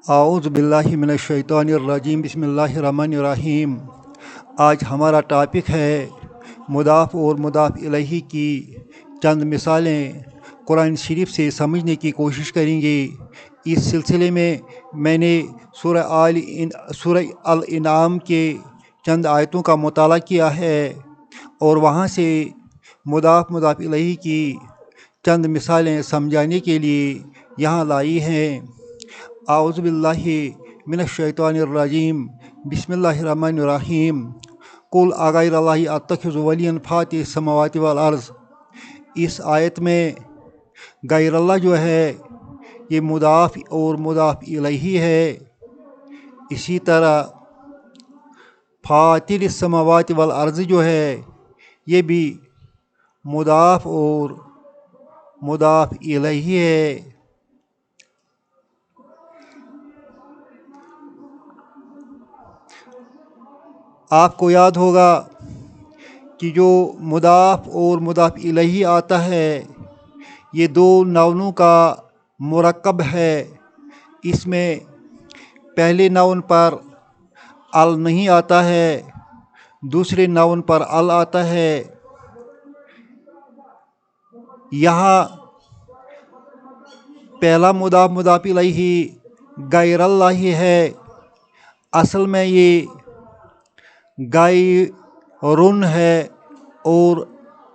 اعوذ باللہ من الشیطان الرجیم بسم اللہ الرحمن الرحیم۔ آج ہمارا ٹاپک ہے مضاف اور مضاف الیہ کی چند مثالیں قرآن شریف سے سمجھنے کی کوشش کریں گے۔ اس سلسلے میں نے سورہ الانعام کے چند آیتوں کا مطالعہ کیا ہے اور وہاں سے مضاف الیہ کی چند مثالیں سمجھانے کے لیے یہاں لائی ہیں۔ اعوذ باللہ من الشیطان الرجیم بسم اللہ الرحمن الرحیم۔ قل اغیر اللہ اتخذ ولیا فاطر السماوات والارض۔ اس آیت میں غیر اللہ جو ہے یہ مضاف اور مضاف الیہ ہے۔ اسی طرح فاطر السماوات والارض جو ہے یہ بھی مضاف اور مضاف الیہ ہے۔ آپ کو یاد ہوگا کہ جو مضاف اور مضاف الیہ آتا ہے یہ دو نونوں کا مرکب ہے۔ اس میں پہلے نون پر ال نہیں آتا ہے، دوسرے نون پر ال آتا ہے۔ یہاں پہلا مضاف الیہ غیر اللہ ہے، اصل میں یہ غیرن ہے اور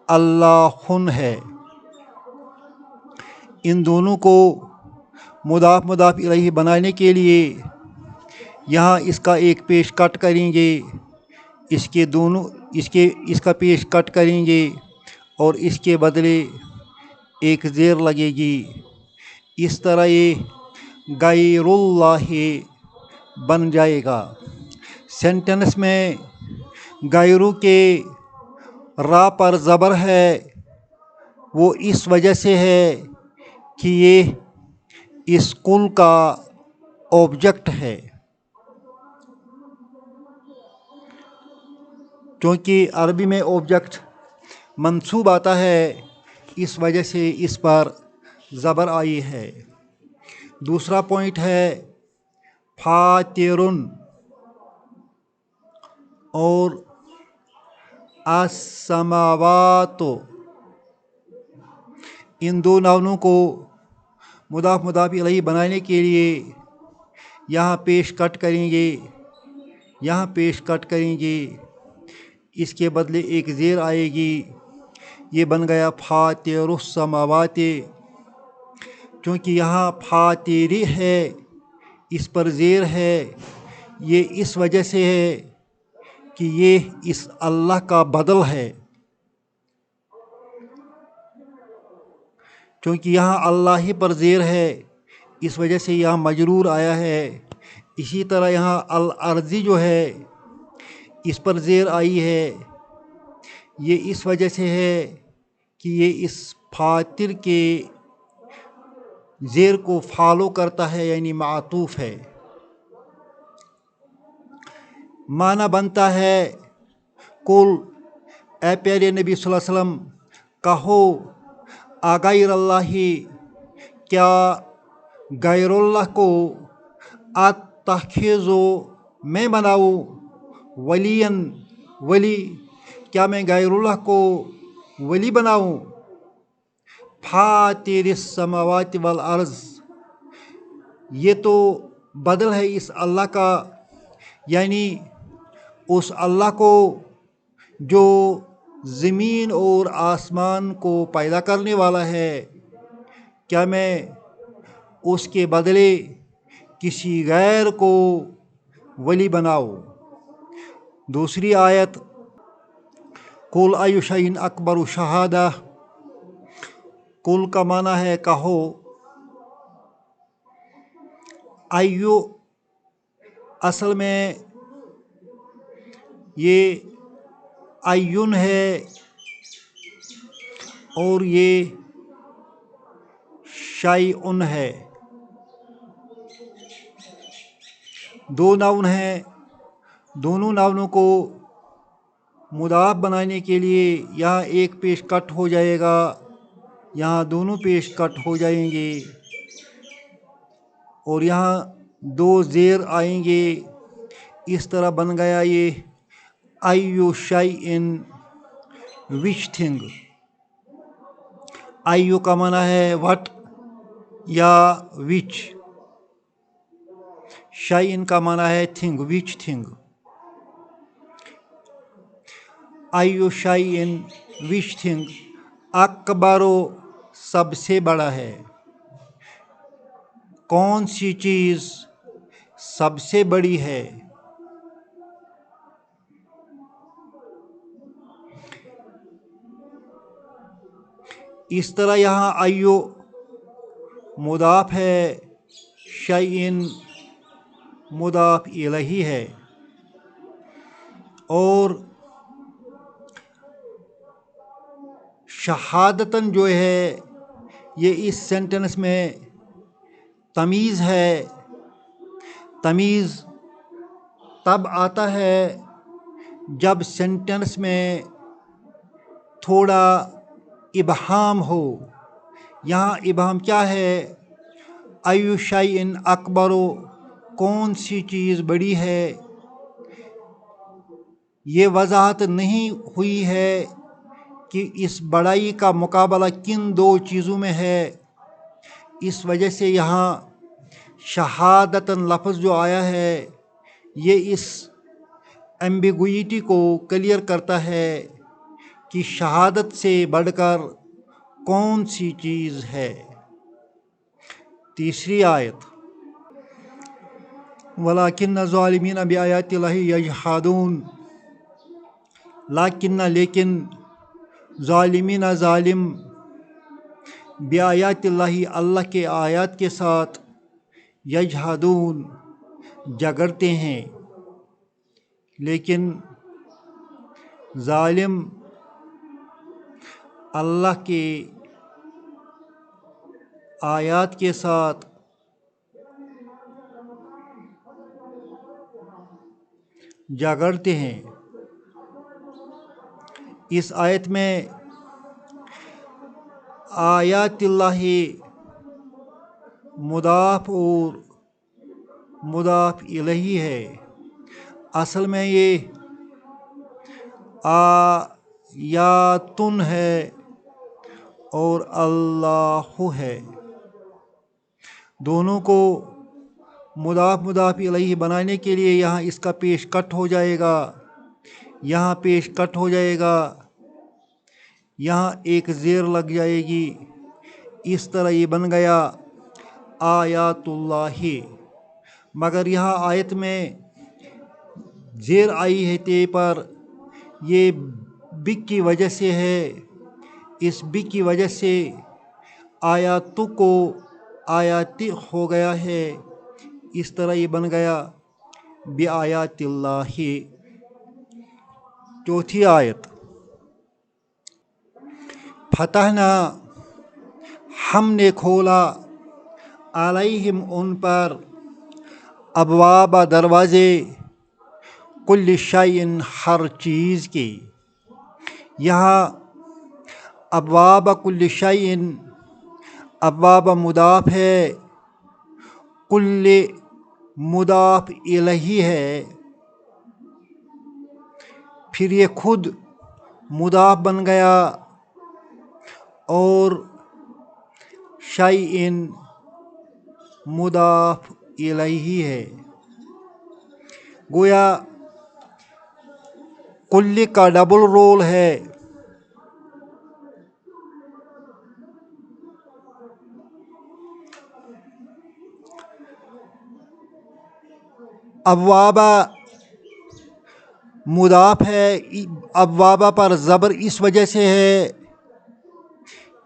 اللہن ہے۔ ان دونوں کو مضاف الیہ بنانے کے لیے یہاں اس کا ایک پیش کٹ کریں گے، اس کا پیش کٹ کریں گے اور اس کے بدلے ایک زیر لگے گی۔ اس طرح یہ غیر اللہ بن جائے گا۔ سینٹنس میں غیرو کے را پر زبر ہے، وہ اس وجہ سے ہے کہ یہ اس کل کا آبجیکٹ ہے، کیونکہ عربی میں آبجیکٹ منصوب آتا ہے، اس وجہ سے اس پر زبر آئی ہے۔ دوسرا پوائنٹ ہے فاطرن اور السماوات۔ ان دو نونوں کو مضاف الیہ بنانے کے لیے یہاں پیش کٹ کریں گے، یہاں پیش کٹ کریں گے، اس کے بدلے ایک زیر آئے گی، یہ بن گیا فاطر السماوات۔ چونکہ یہاں فاطری ہے، اس پر زیر ہے، یہ اس وجہ سے ہے کہ یہ اس اللہ کا بدل ہے، چونکہ یہاں اللہ ہی پر زیر ہے، اس وجہ سے یہاں مجرور آیا ہے۔ اسی طرح یہاں الارضی جو ہے اس پر زیر آئی ہے، یہ اس وجہ سے ہے کہ یہ اس فاطر کے زیر کو فالو کرتا ہے، یعنی معطوف ہے۔ معنی بنتا ہے قل، اے پیارے نبی صلی اللہ علیہ وسلم کہو، اغیر اللہ، کیا غیر اللہ کو اتخذو میں بناؤں، ولی، کیا میں غیر اللہ کو ولی بناؤں، فاطر السماوات والارض، یہ تو بدل ہے اس اللہ کا، یعنی اس اللہ کو جو زمین اور آسمان کو پیدا کرنے والا ہے، کیا میں اس کے بدلے کسی غیر کو ولی بناؤں۔ دوسری آیت قل ای شیء اکبر شہادہ۔ قل کا معنی ہے کہو، ایو اصل میں یہ ایون ہے اور یہ شیء ہے، دو نون ہیں، دونوں نونوں کو مضاف بنانے کے لیے یہاں ایک پیش کٹ ہو جائے گا، یہاں دونوں پیش کٹ ہو جائیں گے، اور یہاں دو زیر آئیں گے، اس طرح بن گیا یہ ایو شیئن وچ تھنگ۔ ایو کا معنی ہے وٹ یا وچ، شیئن کا معنی ہے تھنگ، وچ تھنگ۔ ایو شیئن وچ تھنگ اکبرو سب سے بڑا ہے، کون سی چیز سب سے بڑی ہے؟ اس طرح یہاں ایو مضاف ہے، شیئن مضاف الیہ ہے، اور شہادتاً جو ہے یہ اس سینٹنس میں تمیز ہے۔ تمیز تب آتا ہے جب سینٹنس میں تھوڑا ابہام ہو۔ یہاں ابہام کیا ہے؟ ایو شیئن اکبرو، کون سی چیز بڑی ہے؟ یہ وضاحت نہیں ہوئی ہے کہ اس بڑائی کا مقابلہ کن دو چیزوں میں ہے۔ اس وجہ سے یہاں شہادتاً لفظ جو آیا ہے یہ اس ایمبیگوئٹی کو کلیئر کرتا ہے کہ شہادت سے بڑھ کر کون سی چیز ہے۔ تیسری آیت، وَلَٰكِنَّ الظَّالِمِينَ بِآيَاتِ اللَّهِ يَجْحَدُونَ، لیکن ظالمین ظالم بآیات اللہ، اللہ کے آیات کے ساتھ یجحدون جگڑتے ہیں۔ لیکن ظالم اللہ کے آیات کے ساتھ جگڑتے ہیں۔ اس آیت میں آیات اللہ مضاف اور مضاف الیہ ہے۔ اصل میں یہ آیاتن ہے اور اللہ ہے، دونوں کو مضاف الیہ بنانے کے لیے یہاں اس کا پیش کٹ ہو جائے گا، یہاں پیش کٹ ہو جائے گا، یہاں ایک زیر لگ جائے گی، اس طرح یہ بن گیا آیات اللہ۔ مگر یہاں آیت میں زیر آئی ہے تے پر، یہ بک کی وجہ سے ہے، اس بک کی وجہ سے آیاتو کو آیاتی ہو گیا ہے، اس طرح یہ بن گیا بآیات اللہ۔ چوتھی آیت، فتحنا، ہم نے کھولا، علیہم ان پر، ابواب دروازے، کل شیئن ہر چیز کے۔ یہاں ابواب کل شیئن، ابواب مضاف ہے، کل مضاف الیہ ہے، پھر یہ خود مضاف بن گیا اور شیئن مضاف الیہ ہے۔ گویا کل کا ڈبل رول ہے۔ ابوابہ مضاف ہے، ابوابہ پر زبر اس وجہ سے ہے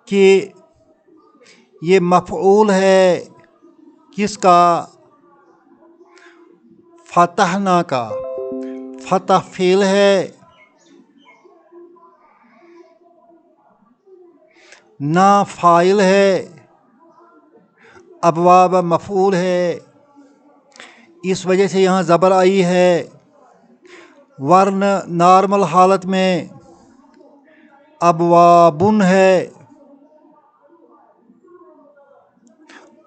کہ یہ مفعول ہے کس کا؟ فتحنا کا۔ فتح فعل ہے، نا فاعل ہے، ابواب مفعول ہے، اس وجہ سے یہاں زبر آئی ہے، ورنہ نارمل حالت میں ابوابن ہے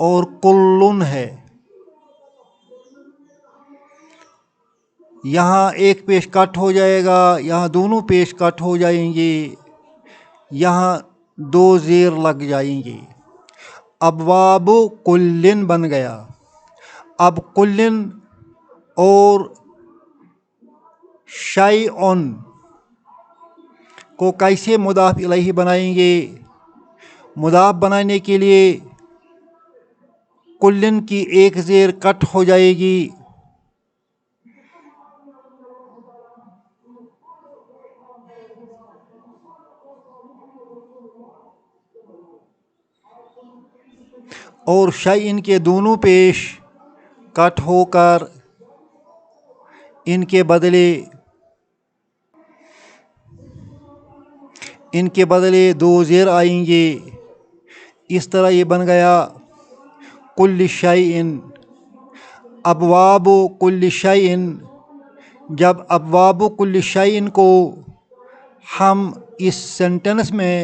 اور کلن ہے۔ یہاں ایک پیش کٹ ہو جائے گا، یہاں دونوں پیش کٹ ہو جائیں گے، یہاں دو زیر لگ جائیں گے۔ ابواب کلن بن گیا۔ اب کلن اور شیئن کو کیسے مضاف الیہ بنائیں گے؟ مضاف بنانے کے لیے کلن کی ایک زیر کٹ ہو جائے گی، اور شیئن کے دونوں پیش کٹ ہو کر ان کے بدلے دو زیر آئیں گے۔ اس طرح یہ بن گیا کل شیئن۔ ابواب کل شیئن۔ جب ابواب کل شیئن کو ہم اس سینٹنس میں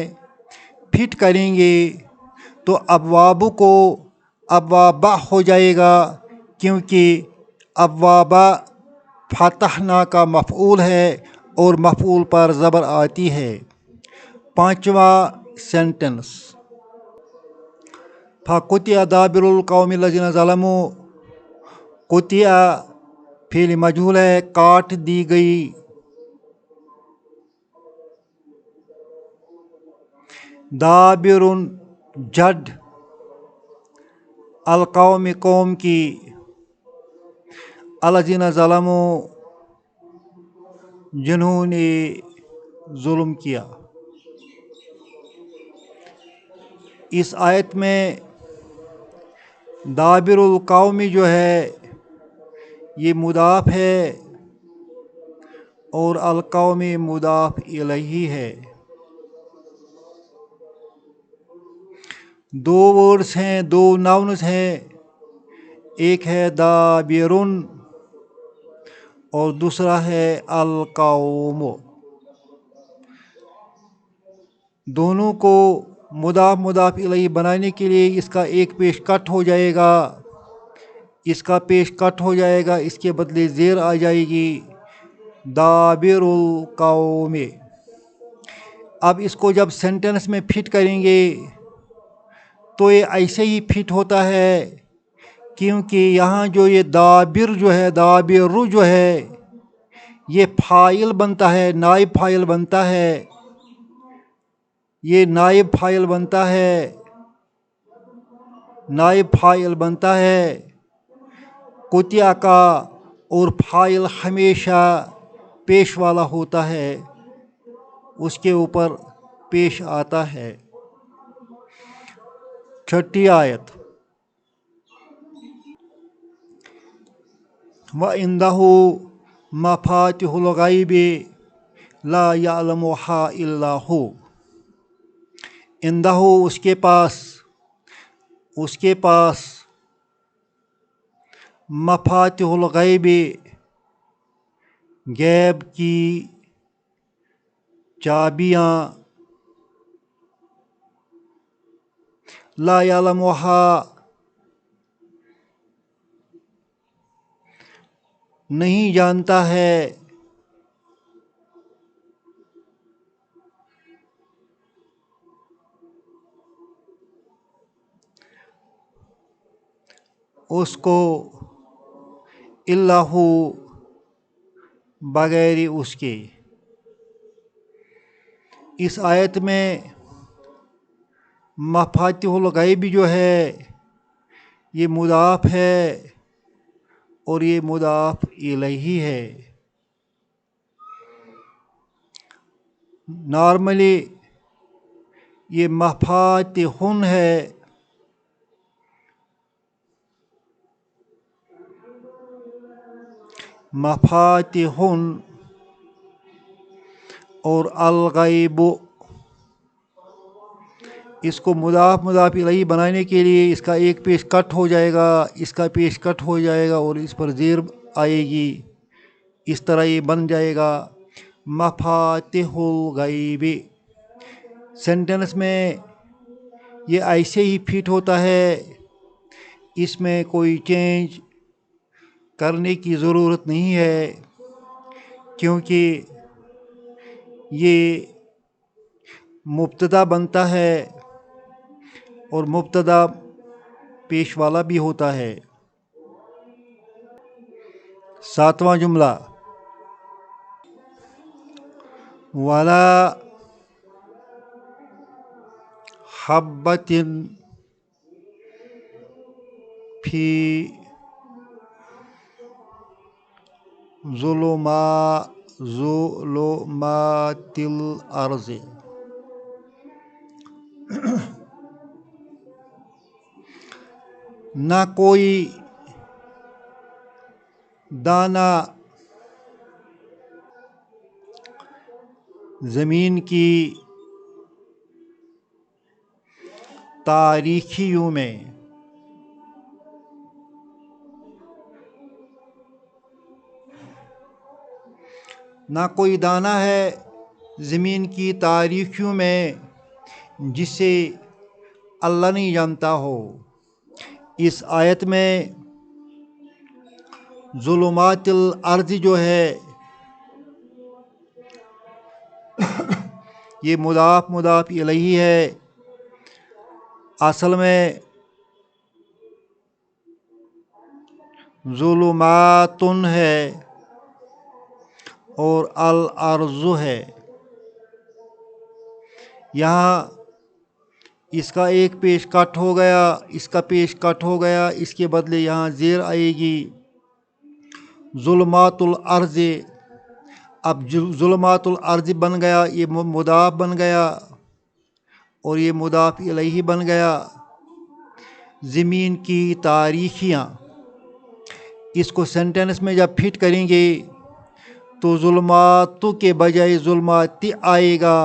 فٹ کریں گے تو ابواب کو ابوابہ ہو جائے گا، کیونکہ ابوابہ فتحنا کا مفعول ہے اور مفعول پر زبر آتی ہے۔ پانچواں سینٹنس، فَقُطِعَ دَابِرُ الْقَوْمِ الَّذِينَ ظَلَمُوا۔ قطع فعل مجہول ہے، کاٹ دی گئی۔ دابر جڑ، القوم قوم کی، الذین ظلموا جنہوں نے ظلم کیا۔ اس آیت میں دابر القوم جو ہے یہ مضاف ہے اور القوم مضاف الیہ ہے۔ دو ورڈز ہیں، دو ناؤنز ہیں، ایک ہے دابرن اور دوسرا ہے القوم۔ دونوں کو مضاف الیہ بنانے کے لیے اس کا ایک پیش کٹ ہو جائے گا، اس کا پیش کٹ ہو جائے گا، اس کے بدلے زیر آ جائے گی، دابر القوم۔ اب اس کو جب سینٹنس میں فٹ کریں گے تو یہ ایسے ہی فٹ ہوتا ہے، کیونکہ یہاں جو یہ دابر جو ہے، دابر جو ہے، یہ فاعل بنتا ہے، نائب فاعل بنتا ہے، یہ نائب فاعل بنتا ہے، نائب فاعل بنتا ہے قطع کا، اور فاعل ہمیشہ پیش والا ہوتا ہے، اس کے اوپر پیش آتا ہے۔ چھٹی آیت، وَعِندَهُ مَفَاتِحُ الْغَیْبِ لَا يَعْلَمُهَا إِلَّا هُوَ۔ عندہ اس کے پاس مفاتیح الغیب غیب کی چابیاں، لا یعلمها نہیں جانتا ہے، اس کو، الا ہو بغیر اس کے۔ اس آیت میں مفاتیح الغیب جو ہے یہ مضاف ہے اور یہ مضاف الیہ ہے۔ نارملی یہ مفاتیحن ہے، مفاتیحن اور الغیب۔ اس کو مضاف الیہ بنانے کے لیے اس کا ایک پیش کٹ ہو جائے گا، اس کا پیش کٹ ہو جائے گا اور اس پر زیر آئے گی، اس طرح یہ بن جائے گا مفاتیح الغیب۔ سینٹنس میں یہ ایسے ہی فٹ ہوتا ہے، اس میں کوئی چینج کرنے کی ضرورت نہیں ہے۔ کیونکہ یہ مبتدا بنتا ہے اور مبتدا پیش والا بھی ہوتا ہے۔ ساتواں جملہ ولا حبۃ فی ظلمات الارض، نہ کوئی دانہ زمین کی تاریکیوں میں، نہ کوئی دانہ ہے زمین کی تاریکیوں میں جسے اللہ نہیں جانتا ہو۔ اس آیت میں ظلمات الارض جو ہے یہ مضاف الیہ ہے، اصل میں ظلمات ہے اور الارض ہے۔ یہاں اس کا ایک پیش کٹ ہو گیا، اس کا پیش کٹ ہو گیا، اس کے بدلے یہاں زیر آئے گی ظلمات الارض۔ اب ظلمات الارض بن گیا، یہ مضاف بن گیا اور یہ مضاف الیہ بن گیا، زمین کی تاریکیاں۔ اس کو سینٹینس میں جب فٹ کریں گے تو ظلمات کے بجائے ظلمات آئے گا،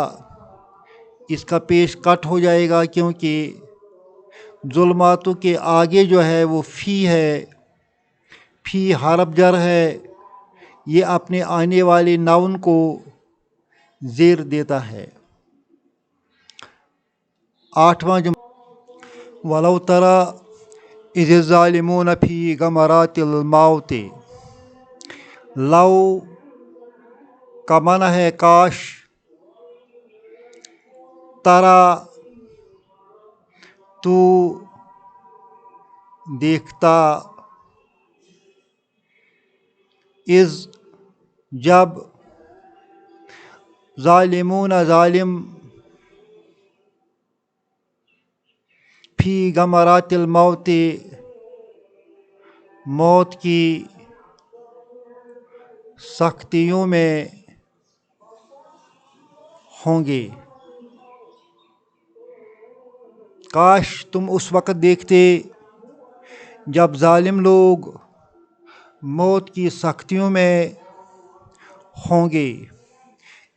اس کا پیش کٹ ہو جائے گا، کیونکہ ظلمات کے آگے جو ہے وہ فی ہے، فی حرف جر ہے، یہ اپنے آنے والے ناؤن کو زیر دیتا ہے۔ آٹھواں جملہ وَلَوْ تَرَى إِذِ الظَّالِمُونَ فِي غَمَرَاتِ الْمَوْتِ، لو کا معنی ہے کاش، ترا تو دیکھتا، اذ جب، ظالمون ظالم، فی غمرات الموت موت کی سختیوں میں ہوں گے۔ کاش تم اس وقت دیکھتے جب ظالم لوگ موت کی سختیوں میں ہوں گے۔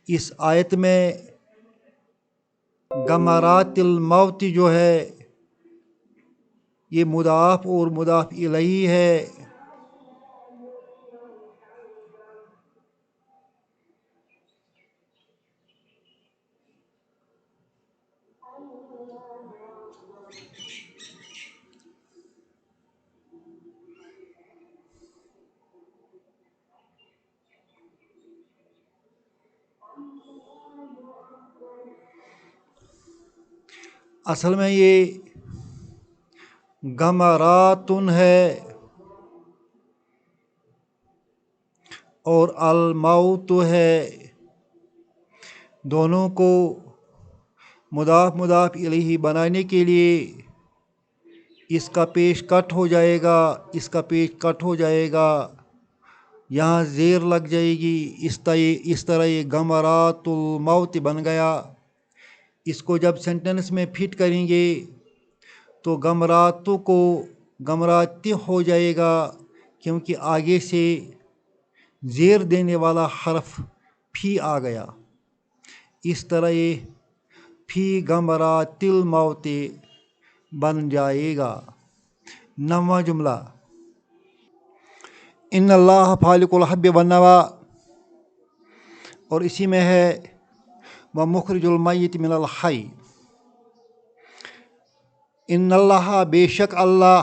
اس آیت میں غمرات الموت جو ہے یہ مضاف اور مضاف الیہ ہے۔ اصل میں یہ غمراتن ہے اور الموت ہے، دونوں کو مضاف الیہ بنانے کے لیے اس کا پیش کٹ ہو جائے گا، اس کا پیش کٹ ہو جائے گا، یہاں زیر لگ جائے گی، اس طرح یہ غمرات الموت بن گیا۔ اس کو جب سینٹینس میں فٹ کریں گے تو غمراتوں کو غمرات ہو جائے گا، کیونکہ آگے سے زیر دینے والا حرف فی آ گیا، اس طرح یہ فی غمرات الموت بن جائے گا۔ نواں جملہ ان اللہ فالق الحب والنوى، اور اسی میں ہے ومخرج المیت من الحی۔ ان اللہ بے شک اللہ